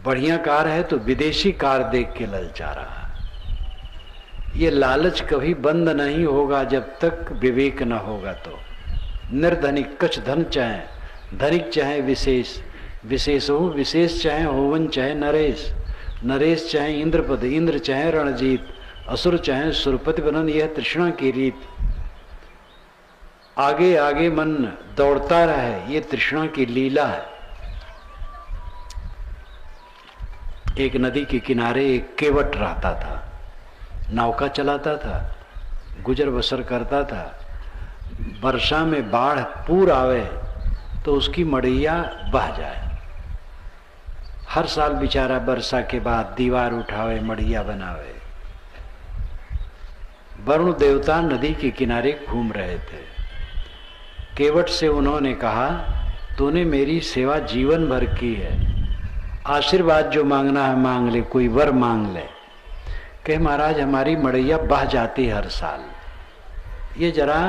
बढ़िया कार है तो विदेशी कार देख के ललचा रहा। ये लालच कभी बंद नहीं होगा जब तक विवेक न होगा। तो निर्धनिक कछ धन चाहे, धनिक चाहे विशेष, विशेष हो विशेष चाहे होवन चाहे नरेश, नरेश चाहे इंद्रपद, इंद्र चाहे रणजीत, असुर चाहे सुरपति बनन, यह तृष्णा की रीत। आगे आगे मन दौड़ता रहे, ये तृष्णा की लीला है। एक नदी के किनारे एक केवट रहता था, नौका चलाता था, गुजर बसर करता था। वर्षा में बाढ़ पूर आवे तो उसकी मड़ैया बह जाए। हर साल बेचारा वर्षा के बाद दीवार उठावे, मड़ैया बनावे। वरुण देवता नदी के किनारे घूम रहे थे। केवट से उन्होंने कहा, तूने मेरी सेवा जीवन भर की है, आशीर्वाद जो मांगना है मांग ले, कोई वर मांग ले। कहे महाराज हमारी मड़ैया बह जाती हर साल, ये जरा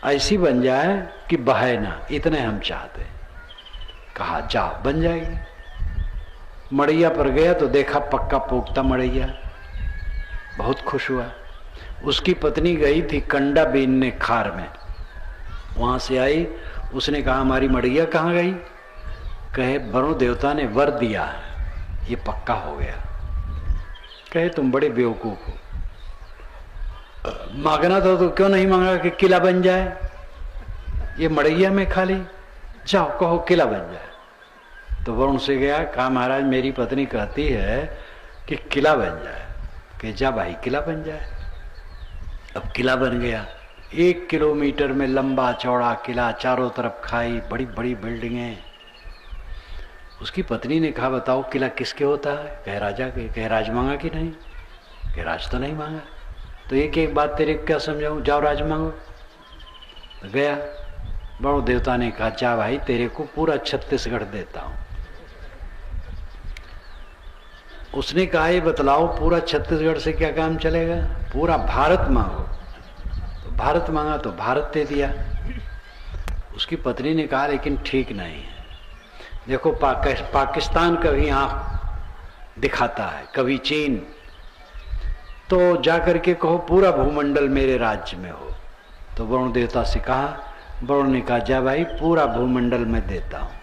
ऐसी बन जाए कि बहे ना, इतने हम चाहते। कहा जा बन जाएगी। मड़ैया पर गया तो देखा पक्का पोख्ता मड़ैया, बहुत खुश हुआ। उसकी पत्नी गई थी कंडा बीनने खार में, वहां से आई, उसने कहा हमारी मड़ैया कहाँ गई? कहे वरुण देवता ने वर दिया है, ये पक्का हो गया। कहे तुम बड़े बेवकूफ हो, मांगना था तो क्यों नहीं मांगा कि किला बन जाए? ये मड़ैया में खाली, जाओ कहो किला बन जाए। तो वरुण से गया, कहा महाराज मेरी पत्नी कहती है कि किला बन जाए। कि जा भाई किला बन जाए। अब किला बन गया, 1 किलोमीटर में लंबा चौड़ा किला, चारों तरफ खाई, बड़ी बड़ी बिल्डिंगें। उसकी पत्नी ने कहा बताओ किला किसके होता है? कह राजा के। कह राज मांगा कि नहीं? कह राज तो नहीं मांगा। तो एक एक बात तेरे क्या समझाऊं, जाओ राज मांगो। तो गया, वरुण देवता ने कहा जा भाई तेरे को पूरा छत्तीसगढ़ देता हूं। उसने कहा ये बतलाओ पूरा छत्तीसगढ़ से क्या काम चलेगा? पूरा भारत मांगो। तो भारत मांगा तो भारत दे दिया। उसकी पत्नी ने कहा लेकिन ठीक नहीं है, देखो पाकिस्तान कभी आंख दिखाता है, कभी चीन, तो जाकर के कहो पूरा भूमंडल मेरे राज्य में हो। तो वरुण देवता से कहा, वरुण ने कहा जा भाई पूरा भूमंडल में देता हूं।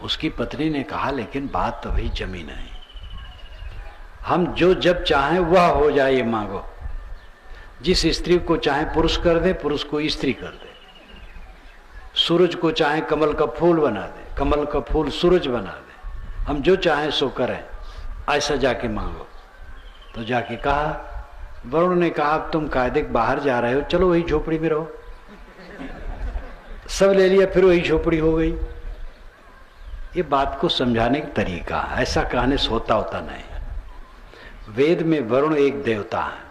उसकी पत्नी ने कहा लेकिन बात तो भाई जमी नहीं, हम जो जब चाहें वह हो जाए ये मांगो। जिस स्त्री को चाहे पुरुष कर दे, पुरुष को स्त्री कर दे। सूरज को चाहे कमल का फूल बना दे, कमल का फूल सूरज बना दे। हम जो चाहें सो करें, ऐसा जाके मांगो। तो जाके कहा, वरुण ने कहा अब तुम कायदे बाहर जा रहे हो, चलो वही झोपड़ी में रहो। सब ले लिया, फिर वही झोपड़ी हो गई। ये बात को समझाने का तरीका है, ऐसा कहने से होता नहीं। वेद में वरुण एक देवता है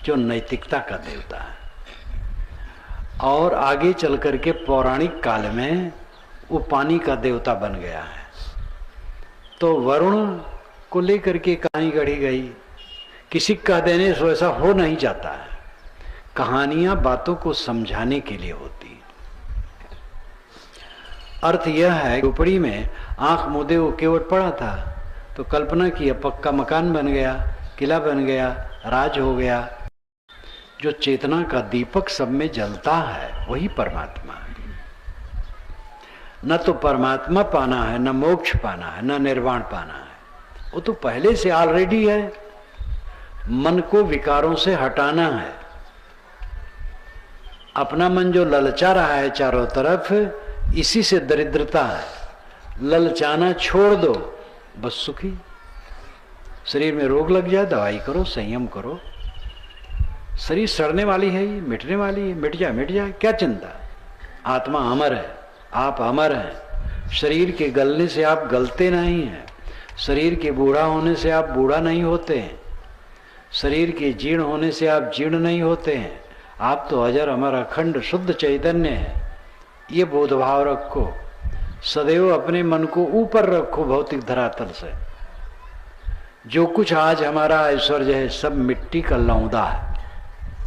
जो नैतिकता का देवता है, और आगे चल करके पौराणिक काल में वो पानी का देवता बन गया है। तो वरुण को लेकर के कहानी गढ़ी गई। किसी कह देने से ऐसा हो नहीं जाता है, कहानियां बातों को समझाने के लिए होती है। अर्थ यह है, झोपड़ी में आंख मूंदे वो केवट पड़ा था, तो कल्पना किया पक्का मकान बन गया, किला बन गया, राज हो गया। जो चेतना का दीपक सब में जलता है वही परमात्मा है। न तो परमात्मा पाना है, न मोक्ष पाना है, न निर्वाण पाना है, वो तो पहले से ऑलरेडी है। मन को विकारों से हटाना है। अपना मन जो ललचा रहा है चारों तरफ, इसी से दरिद्रता है। ललचाना छोड़ दो, बस सुखी। शरीर में रोग लग जाए दवाई करो, संयम करो। शरीर सड़ने वाली है, ये मिटने वाली है, मिट जाए क्या चिंता। आत्मा अमर है, आप अमर हैं। शरीर के गलने से आप गलते नहीं हैं, शरीर के बूढ़ा होने से आप बूढ़ा नहीं होते हैं, शरीर के जीर्ण होने से आप जीर्ण नहीं होते हैं। आप तो अजर अमर अखंड शुद्ध चैतन्य है। ये बोधभाव रखो, सदैव अपने मन को ऊपर रखो भौतिक धरातल से। जो कुछ आज हमारा ऐश्वर्य है सब मिट्टी का लौंदा है,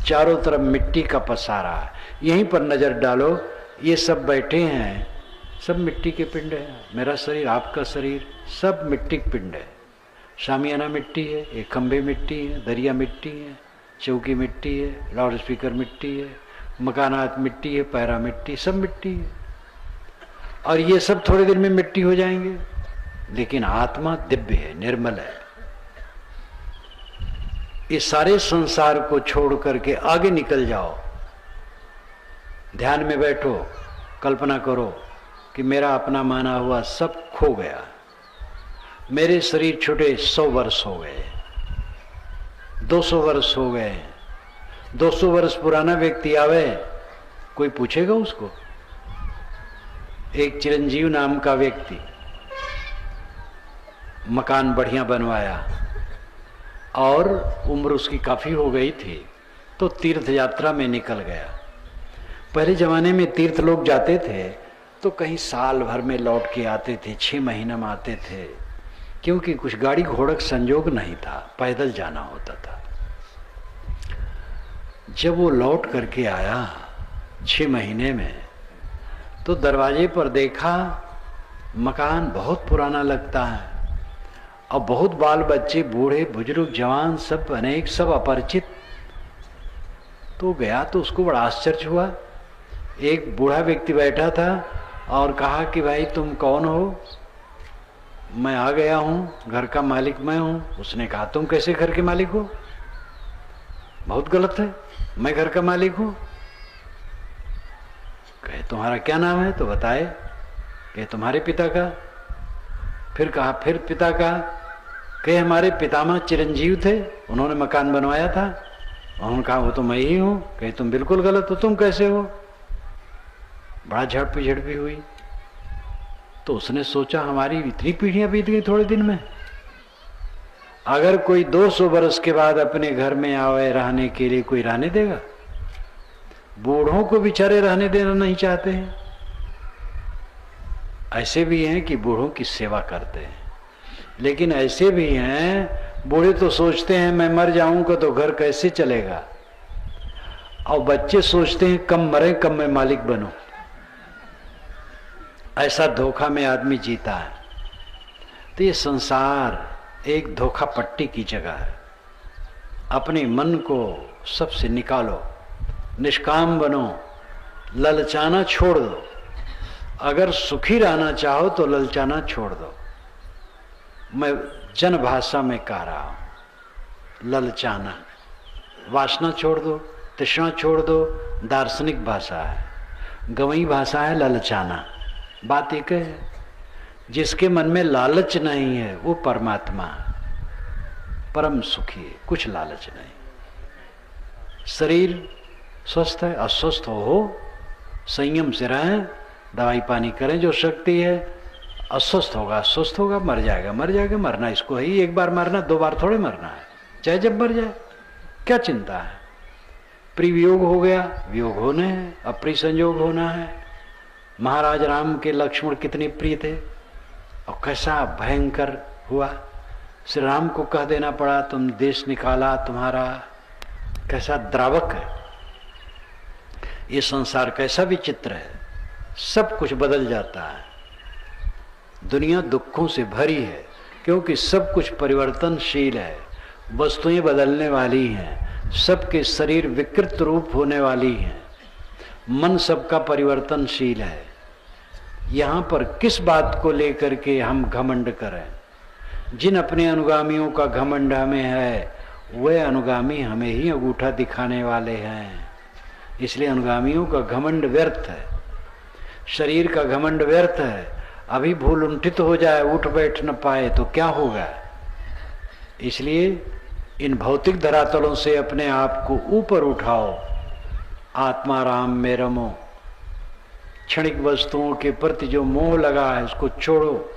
चारों तरफ मिट्टी का पसारा है। यहीं पर नजर डालो, ये सब बैठे हैं, सब मिट्टी के पिंड हैं। मेरा शरीर, आपका शरीर, सब मिट्टी के पिंड है। शामियाना मिट्टी है, एक खंभे मिट्टी है, दरिया मिट्टी है, चौकी मिट्टी है, लाउड स्पीकर मिट्टी है, मकानात मिट्टी है, पैरा मिट्टी, सब मिट्टी है। और ये सब थोड़े दिन में मिट्टी हो जाएंगे, लेकिन आत्मा दिव्य है, निर्मल है। इस सारे संसार को छोड़ करके आगे निकल जाओ, ध्यान में बैठो, कल्पना करो कि मेरा अपना माना हुआ सब खो गया, मेरे शरीर छूटे 100 वर्ष हो गए, 200 वर्ष हो गए। 200 वर्ष पुराना व्यक्ति आवे, कोई पूछेगा उसको? एक चिरंजीव नाम का व्यक्ति, मकान बढ़िया बनवाया और उम्र उसकी काफी हो गई थी, तो तीर्थ यात्रा में निकल गया। पहले जमाने में तीर्थ लोग जाते थे तो कहीं साल भर में लौट के आते थे, 6 महीने में आते थे, क्योंकि कुछ गाड़ी घोड़क संयोग नहीं था, पैदल जाना होता था। जब वो लौट करके आया 6 महीने में, तो दरवाजे पर देखा मकान बहुत पुराना लगता है और बहुत बाल बच्चे, बूढ़े बुजुर्ग, जवान सब अनेक, सब अपरिचित तो गया तो उसको बड़ा आश्चर्य हुआ। एक बूढ़ा व्यक्ति बैठा था और कहा कि भाई तुम कौन हो? मैं आ गया हूं, घर का मालिक मैं हूं। उसने कहा तुम कैसे घर के मालिक हो? बहुत गलत है, मैं घर का मालिक हूं। कहे तुम्हारा क्या नाम है? तो बताए कि तुम्हारे पिता का। फिर कहा फिर पिता का? कहे हमारे पितामह चिरंजीव थे, उन्होंने मकान बनवाया था। उन्होंने कहा वो तो मैं ही हूं। कहे तुम बिल्कुल गलत हो, तुम कैसे हो? बड़ा झड़पी हुई। तो उसने सोचा हमारी इतनी पीढ़ियां बीत गई थोड़े दिन में। अगर कोई 200 वर्ष के बाद अपने घर में आवे रहने के लिए, कोई रहने देगा? बूढ़ों को बेचारे रहने देना नहीं चाहते हैं। ऐसे भी हैं कि बूढ़ों की सेवा करते हैं, लेकिन ऐसे भी हैं बूढ़े तो सोचते हैं मैं मर जाऊंगा तो घर कैसे चलेगा, और बच्चे सोचते हैं कम मरे कम मैं मालिक बनूं। ऐसा धोखा में आदमी जीता है। तो ये संसार एक धोखा पट्टी की जगह है। अपने मन को सबसे निकालो, निष्काम बनो, ललचाना छोड़ दो। अगर सुखी रहना चाहो तो ललचाना छोड़ दो। मैं जन भाषा में कह रहा हूं, ललचाना, वासना छोड़ दो, तृष्णा छोड़ दो। दार्शनिक भाषा है, गवई भाषा है ललचाना। बात एक है, जिसके मन में लालच नहीं है वो परमात्मा है, परम सुखी है, कुछ लालच नहीं। शरीर स्वस्थ है, अस्वस्थ हो संयम से रहें, दवाई पानी करें जो शक्ति है। अस्वस्थ होगा, अस्वस्थ होगा, मर जाएगा, मर जाएगा, मरना इसको है ही। एक बार मरना, 2 बार थोड़े मरना है, चाहे जब मर जाए, क्या चिंता है। प्रिय वियोग हो गया, वियोग होने हैं, अप्रिय संयोग होना है। महाराज राम के लक्ष्मण कितने प्रिय थे और कैसा भयंकर हुआ। श्री राम को कह देना पड़ा तुम देश निकाला तुम्हारा, कैसा द्रावक है ये संसार, कैसा विचित्र है। सब कुछ बदल जाता है। दुनिया दुखों से भरी है क्योंकि सब कुछ परिवर्तनशील है। वस्तुएं बदलने वाली हैं, सबके शरीर विकृत रूप होने वाली हैं, मन सबका परिवर्तनशील है। यहाँ पर किस बात को लेकर के हम घमंड करें? जिन अपने अनुगामियों का घमंड हमें है, वे अनुगामी हमें ही अंगूठा दिखाने वाले हैं। इसलिए अनुगामियों का घमंड व्यर्थ है, शरीर का घमंड व्यर्थ है। अभी भूल उंठित हो जाए, उठ बैठ न पाए तो क्या होगा। इसलिए इन भौतिक धरातलों से अपने आप को ऊपर उठाओ, आत्मा राम में रमो। क्षणिक वस्तुओं के प्रति जो मोह लगा है उसको छोड़ो,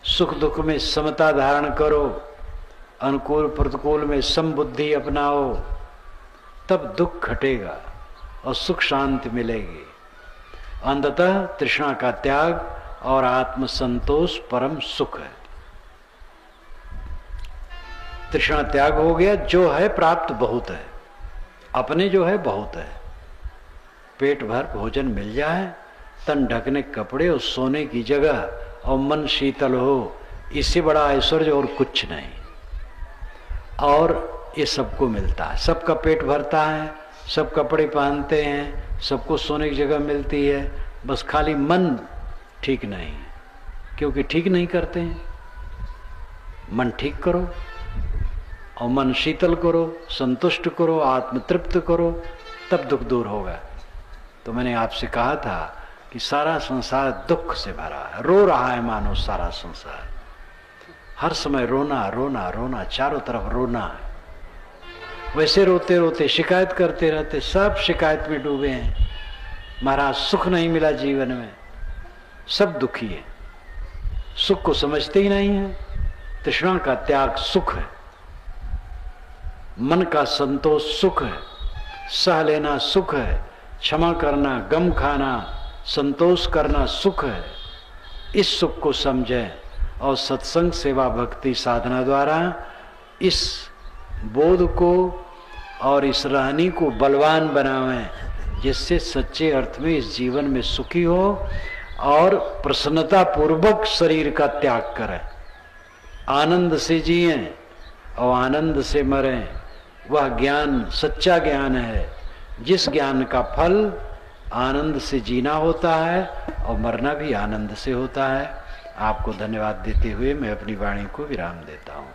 सुख दुख में समता धारण करो, अनुकूल प्रतिकूल में समबुद्धि अपनाओ, तब दुख घटेगा और सुख शांति मिलेगी। अंततः तृष्णा का त्याग और आत्म संतोष परम सुख है। तृष्णा त्याग हो गया, जो है प्राप्त बहुत है, अपने जो है बहुत है। पेट भर भोजन मिल जाए, तन ढकने कपड़े और सोने की जगह और मन शीतल हो, इससे बड़ा ऐश्वर्य और कुछ नहीं। और ये सबको मिलता है, सबका पेट भरता है, सब कपड़े पहनते हैं, सबको सोने की जगह मिलती है, बस खाली मन ठीक नहीं, क्योंकि ठीक नहीं करते हैं। मन ठीक करो और मन शीतल करो, संतुष्ट करो, आत्मतृप्त करो, तब दुख दूर होगा। तो मैंने आपसे कहा था कि सारा संसार दुख से भरा है, रो रहा है मानो सारा संसार। हर समय रोना रोना रोना, चारों तरफ रोना है। वैसे रोते रोते शिकायत करते रहते, सब शिकायत में डूबे हैं। महाराज सुख नहीं मिला जीवन में, सब दुखी है, सुख को समझते ही नहीं है। तृष्णा का त्याग सुख है, मन का संतोष सुख है, सह लेना सुख है, क्षमा करना, गम खाना, संतोष करना सुख है। इस सुख को समझें और सत्संग सेवा भक्ति साधना द्वारा इस बोध को और इस रहनी को बलवान बनावें, जिससे सच्चे अर्थ में इस जीवन में सुखी हो और प्रसन्नता पूर्वक शरीर का त्याग करें, आनंद से जिएं और आनंद से मरें। वह ज्ञान सच्चा ज्ञान है, जिस ज्ञान का फल आनंद से जीना होता है और मरना भी आनंद से होता है। आपको धन्यवाद देते हुए मैं अपनी वाणी को विराम देता हूँ।